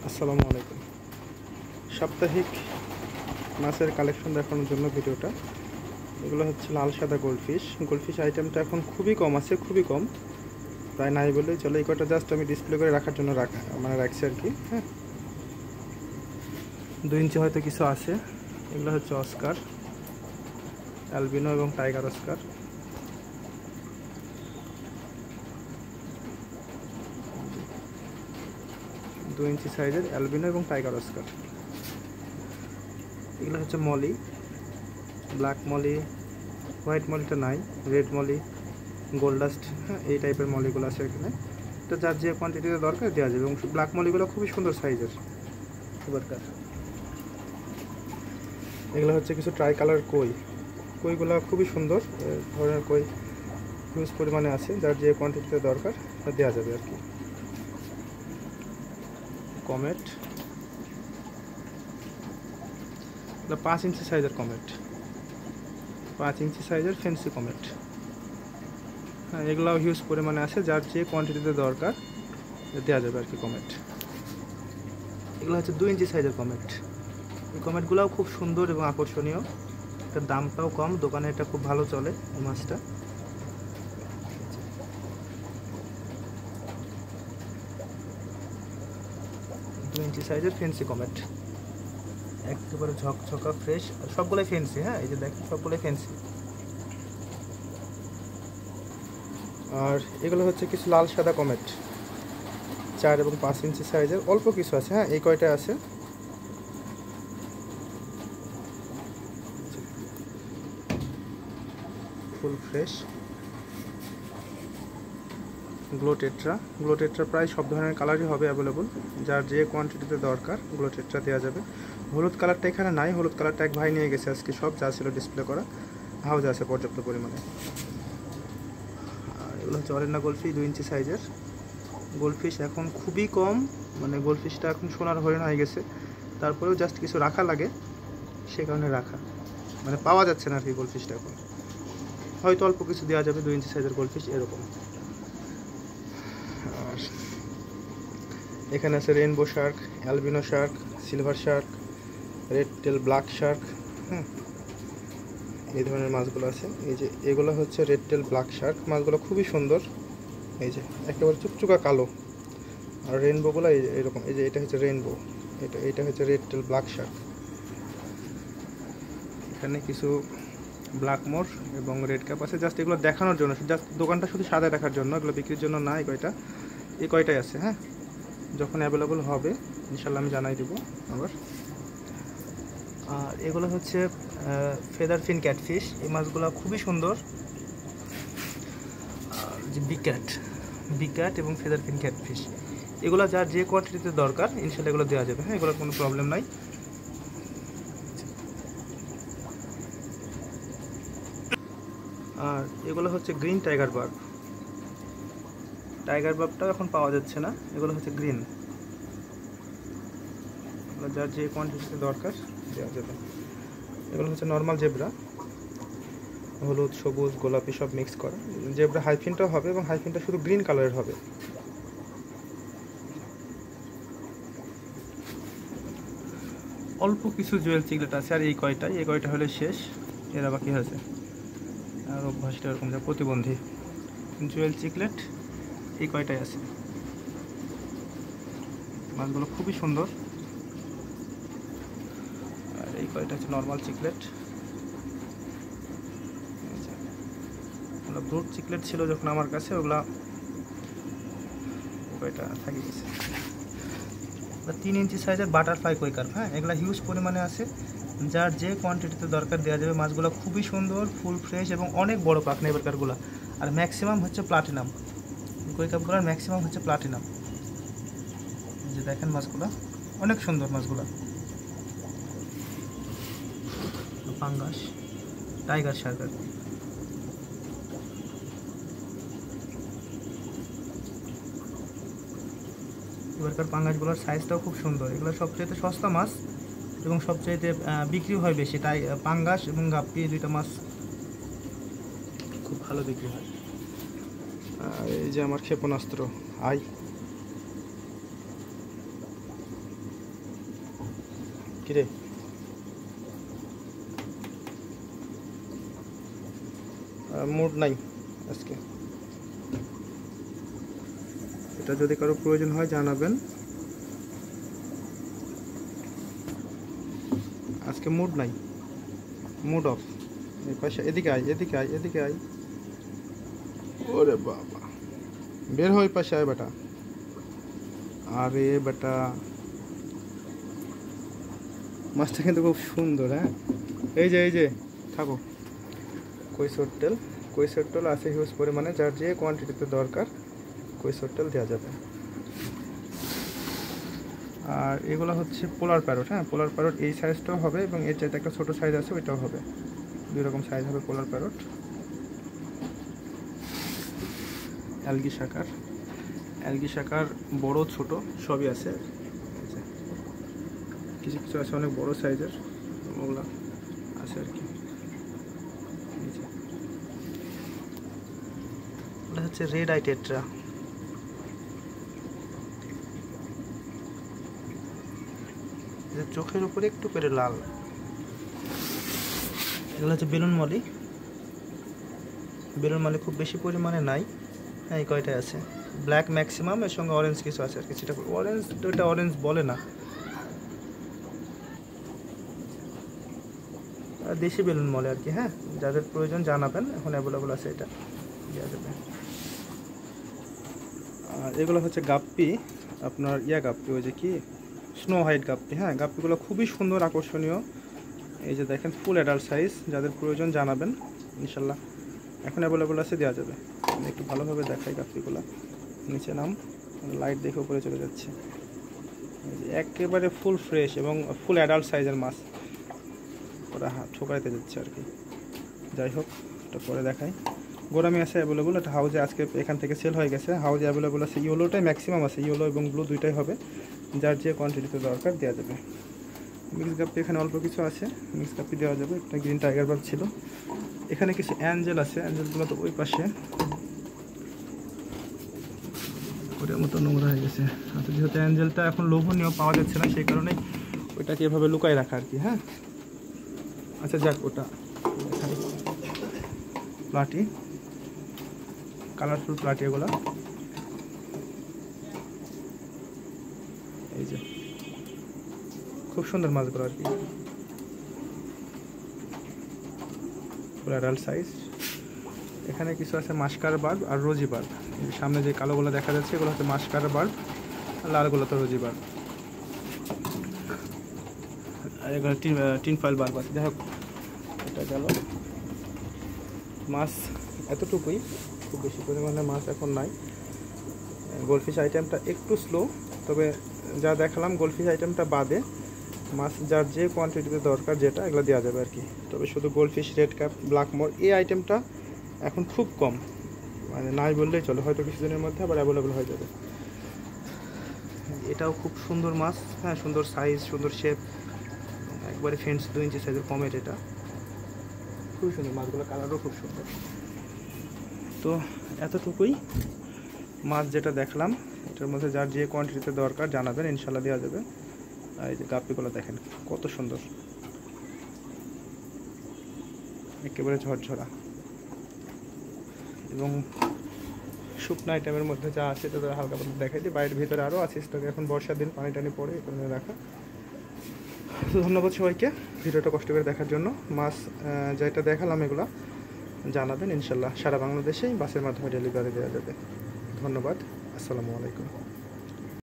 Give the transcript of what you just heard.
আসসালামু আলাইকুম। সাপ্তাহিক মাছের কালেকশন দেখানোর জন্য ভিডিওটা। এগুলো হচ্ছে লাল সাদা গোল্ডফিশ আইটেমটা এখন খুবই কম আছে, খুবই কম, প্রায় নাই বলেই চলে। এই কটা জাস্ট আমি ডিসপ্লে করে রাখার জন্য রাখছি আর কি। হ্যাঁ, 2 ইঞ্চি হয়তো কিছু আছে। এগুলো হচ্ছে অস্কার, অ্যালবিনো এবং টাইগার অস্কার। দু ইঞ্চি সাইজের অ্যালবিনো এবং টাইগার অস্কার। এগুলো হচ্ছে মলি, ব্ল্যাক মলি, হোয়াইট মলিটা নাই, রেড মলি, গোল্ডাস্ট। হ্যাঁ, এই টাইপের মলিগুলো আছে এখানে। তো যার যে কোয়ান্টিটিতে দরকার দেওয়া যাবে। এবং ব্ল্যাক মলিগুলো খুবই সুন্দর সাইজের এবারকার। এগুলো হচ্ছে কিছু ট্রাই কালার কইগুলো খুবই সুন্দর ধরনের কই, হিউজ পরিমাণে আছে। যার যে কোয়ান্টিটিতে দরকার দেওয়া যাবে আর কি। কমেট, 5 ইঞ্চি সাইজের কমেট, 5 ইঞ্চি সাইজের ফেন্সি কমেট। হ্যাঁ, এগুলাও হিউজ পরিমাণে আছে। যার যে কোয়ান্টিটিতে দরকার দেওয়া যাবে আর কি কমেট। এগুলো হচ্ছে 2 ইঞ্চি সাইজের কমেট। এই কমেটগুলোও খুব সুন্দর এবং আকর্ষণীয়। এটার দামটাও কম, দোকানে এটা খুব ভালো চলে এই মাছটা। 2 ইঞ্চি সাইজের ফেন্সি কমেট, একেবারে ঝকঝকা ফ্রেশ, সবগুলোই ফেন্সি। হ্যাঁ, এই যে দেখেন সবগুলোই ফেন্সি। আর এগুলো হচ্ছে কিছু লাল সাদা কমেট, 4 এবং 5 ইঞ্চি সাইজের, অল্প কিছু আছে। হ্যাঁ, এই কয়টা আছে। ফুল ফ্রেশ গ্লোটেট্রা প্রায় সব ধরনের কালারই হবে অ্যাভেলেবল। যার যে কোয়ান্টিটিতে দরকার গ্লোটেট্রা দেওয়া যাবে। হলুদ কালারটা এখানে নাই, হলুদ কালারটা এক ভাই নিয়ে গেছে আজকে। সব যা ছিল ডিসপ্লে করা হাউজে আছে পর্যাপ্ত পরিমাণে। আর এগুলো হচ্ছে অরেন্ডা গোল্ডফিশ, 2 ইঞ্চি সাইজের গোল্ডফিশ। এখন খুবই কম, মানে গোল্ডফিশটা এখন সোনার হরিণ হয়ে গেছে। তারপরেও জাস্ট কিছু রাখা লাগে, সে কারণে রাখা, মানে পাওয়া যাচ্ছে না আর কি গোল্ডফিশটা এখন। হয়তো অল্প কিছু দেওয়া যাবে 2 ইঞ্চি সাইজের গোল্ডফিশ এরকম। আর এখানে আছে rainbow Shark, albino Shark, silver Shark, red tail black Shark. হ্যাঁ, এই ধরনের মাছগুলো আছে। এই যে এগুলো হচ্ছে রেড টেল ব্ল্যাক শার্ক। মাছগুলো খুবই সুন্দর, এই যে একেবারে চুকচুকা কালো। আর রেইনবোগুলো এইরকম, এই যে এটা হচ্ছে রেইনবো, এটা হচ্ছে রেড টেল ব্ল্যাক শার্ক। এখানে কিছু ব্ল্যাক মোর এবং রেড ক্যাপ আছে, জাস্ট এগুলো দেখানোর জন্য, জাস্ট দোকানটা শুধু সাদায় রাখার জন্য, এগুলো বিক্রির জন্য না। এই কয়টাই আছে। হ্যাঁ, যখন অ্যাভেলেবল হবে ইনশাল্লাহ আমি জানাই দেবো আবার। আর এগুলো হচ্ছে ফেদার ফিন ক্যাটফিশ। এই মাছগুলো খুবই সুন্দর। আর যে বিক্যাট এবং ফেদার ফিন ক্যাটফিশ, এগুলো যার যে কোয়ান্টিটিতে দরকার ইনশাল্লাহ এগুলো দেওয়া যাবে। হ্যাঁ, এগুলোর কোনো প্রবলেম নাই। আর এগুলো হচ্ছে গ্রিন টাইগার বার্বটাও এখন পাওয়া যাচ্ছে না। এগুলো হচ্ছে গ্রিন, যার যে কোয়ান্টিটিতে দরকার দেওয়া যাবে। এগুলো হচ্ছে নর্মাল জেব্রা, হলুদ সবুজ গোলাপি সব মিক্স করা। জেব্রা হাইফিনটাও হবে এবং হাইফিনটা শুধু গ্রিন কালারের হবে। অল্প কিছু জুয়েল চিকলেট আছে। আর এই কয়টা হলে শেষ, এরা বাকি আছে। আর অভ্যাসটা এরকম যা প্রতিবন্ধী। জুয়েল চিকলেট এই কয়টাই আছে। মাছগুলো খুবই সুন্দর। আর এই কয়টা হচ্ছে নর্মাল চিকলেট। ব্রুট চিকলেট ছিল যখন আমার কাছে, ওগুলা কয়টা থাকি গেছে। 3 ইঞ্চি সাইজের বাটারফ্লাই কই কার্প। হ্যাঁ, এগুলো হিউজ পরিমাণে আছে। যার যে কোয়ান্টিটিতে দরকার দেওয়া যাবে। মাছগুলো খুবই সুন্দর, ফুল ফ্রেশ এবং অনেক বড় পাখনা এবারকারগুলো। আর ম্যাক্সিমাম হচ্ছে প্লাটিনাম, কই কাপগুলোর ম্যাক্সিমাম হচ্ছে প্লাটিনাম। যে দেখেন মাছগুলো অনেক সুন্দর। মাছগুলো পাঙ্গাস, টাইগার শার্ক আর কি। এবারকার পাঙ্গাসগুলোর সাইজটাও খুব সুন্দর। এগুলো সবচেয়ে সস্তা মাছ এবং সবচাইতে বিক্রি হয় বেশি। তাই পাঙ্গাস এবং গাপ্পি, এই দুইটা মাছ খুব ভালো বিক্রি হয়। আর এই যে আমার ক্ষেপণাস্ত্র কিরে মুড নাই আজকে। এটা যদি কারো প্রয়োজন হয় জানাবেন। আজকে মুড নাই, মুড অফ। এই পাশে এদিকে আয়, এদিকে আয়, এদিকে আয়। ওরে বাবা, বের হই পাশে আয় বেটা। আরে বেটা, মাছটা কিন্তু খুব সুন্দর। হ্যাঁ, এই যে থাকো। কৈশোর টেল আছে হিউজ পরিমাণে, যার যে কোয়ান্টিটিতে দরকার কৈশোর টেল দেওয়া যাবে। আর এগুলো হচ্ছে পোলার প্যারট। হ্যাঁ, পোলার প্যারট এই সাইজটাও হবে এবং এর চাইতে একটা ছোটো সাইজ আছে, ওইটাও হবে। দুই রকম সাইজ হবে পোলার প্যারট। অ্যালগি শাকার বড় ছোট সবই আছে। কিছু কিছু আছে অনেক বড় সাইজের, ওগুলো আছে আর কি। এটা হচ্ছে রেড আই টেট্রা। চোখের উপরে একটু করে লাল। এগুলো হচ্ছে বেলুন মলি খুব বেশি পরিমাণে নাই। হ্যাঁ, এই কয়টাই আছে। ব্ল্যাক ম্যাক্সিমাম, এর সঙ্গে অরেঞ্জ কিছু আছে আর কি। সেটা অরেঞ্জ তো, এটা অরেঞ্জ বলে না, দেশি বেলুন মলে আর কি। হ্যাঁ, যাদের প্রয়োজন জানাবেন, এখন অ্যাভেলেবল আছে, এটা দেওয়া যাবে। আর এগুলো হচ্ছে গাপ্পি, আপনার গাপ্পি, ওই যে কি স্নো হোয়াইট গাপ্পি। হ্যাঁ, গাপ্পিগুলো খুবই সুন্দর, আকর্ষণীয়। এই যে দেখেন, ফুল অ্যাডাল্ট সাইজ। যাদের প্রয়োজন জানাবেন, ইনশাল্লাহ এখন অ্যাভেলেবল আছে, দেওয়া যাবে। আমি একটু ভালোভাবে দেখাই গাপ্পিগুলো। নিচে নাম, লাইট দেখে উপরে চলে যাচ্ছে। একেবারে ফুল ফ্রেশ এবং ফুল অ্যাডাল্ট সাইজের মাছ। ওরা ঠোকাইতে যাচ্ছে আর কি। যাই হোক, এটা পরে দেখাই। গোরামি আছে অ্যাভেলেবল, এটা হাউজে আজকে এখান থেকে সেল হয়ে গেছে। হাউজে অ্যাভেলেবল আছে, ইয়েলোটাই ম্যাক্সিমাম আছে, ইয়েলো এবং ব্লু দুইটাই হবে। যার যে কোয়ান্টিটিতে দরকার দেওয়া যাবে। মিক্স গাপ্পি এখানে অল্প কিছু আছে, মিক্স গাপ্পি দেওয়া যাবে। একটা গ্রিন টাইগার বার্ড ছিল। এখানে কিছু অ্যাঞ্জেল আছে, অ্যাঞ্জেলগুলো তো ওই পাশে ওটার মতো নোংরা হয়ে গেছে। আচ্ছা, যেহেতু অ্যাঞ্জেলটা এখন লোভনীয় পাওয়া যাচ্ছে না, সেই কারণেই ওইটাকে এভাবে লুকায় রাখা আর কি। হ্যাঁ, আচ্ছা যাক, ওটা প্লাটি, কালারফুল প্লাটি এগুলো। এই যে খুব সুন্দর মাছগুলো আর কি, পুরো অ্যাডাল্ট সাইজ। এখানে কিছু আছে মাস্কার বার্ব আর রোজি বার্ব। সামনে যে কালোগুলো দেখা যাচ্ছে, এগুলো হচ্ছে মাস্কার বার্ব, আর লালগুলো তো রোজি বার্ব। আর এগুলো টিন ফয়েল বার্ব আছে। যাই হোক, এটা গেল। মাছ এতটুকুই, খুব বেশি পরিমাণে মাছ এখন নাই। গোল্ডফিশ আইটেমটা একটু স্লো, তবে যা দেখালাম গোল্ডফিশ আইটেমটা বাদে মাছ যার যে কোয়ান্টিটিতে দরকার যেটা, এগুলো দেওয়া যাবে আর কি। তবে শুধু গোল্ডফিশ, রেড ক্যাপ, ব্ল্যাকমোর এই আইটেমটা এখন খুব কম, মানে নাই বললেই চলে। হয়তো কিছুদিনের মধ্যে আবার অ্যাভেলেবল হয়ে যাবে। এটাও খুব সুন্দর মাছ। হ্যাঁ, সুন্দর সাইজ, সুন্দর শেপ, একবারে ফেন্স 2 ইঞ্চি সাইজের কমেট। এটা খুব সুন্দর মাছগুলো, কালারও খুব সুন্দর। তো এতটুকুই মাছ যেটা দেখলাম, এটার মধ্যে যার যে কোয়ান্টিটিতে দরকার জানাবেন, ইনশাল্লাহ দেওয়া যাবে। আর এই যে গাপ্পিগুলো দেখেন কত সুন্দর, একেবারে ঝরঝরা। এবং শুকনো আইটেমের মধ্যে যা আছে তাদের হালকা পাতলা দেখাই দিই। বাইরের ভিতরে আরও আছে স্টকে, এখন বর্ষার দিন, পানি টানি পড়ে, এখানে রাখা। তো ধন্যবাদ সবাইকে ভিডিওটা কষ্ট করে দেখার জন্য। মাছ যেটা দেখালাম এগুলো জানাবেন, ইনশাল্লাহ সারা বাংলাদেশেই বাসের মাধ্যমে ডেলিভারি দেওয়া যাবে। ধন্যবাদ, আসসালামু আলাইকুম।